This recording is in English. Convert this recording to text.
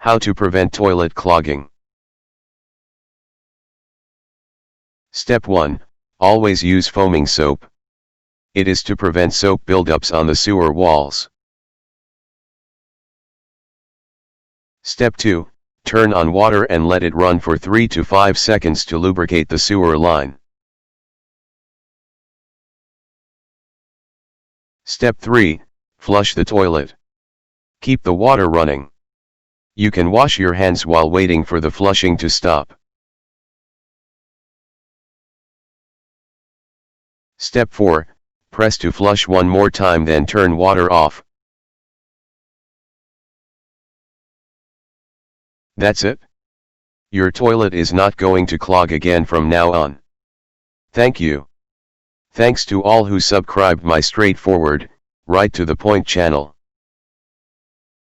How to prevent toilet clogging. Step 1. Always use foaming soap. It is to prevent soap buildups on the sewer walls. Step 2. Turn on water and let it run for 3 to 5 seconds to lubricate the sewer line. Step 3. Flush the toilet. Keep the water running. You can wash your hands while waiting for the flushing to stop. Step 4. Press to flush one more time, then turn water off. That's it. Your toilet is not going to clog again from now on. Thank you. Thanks to all who subscribed my straightforward, right to the point channel.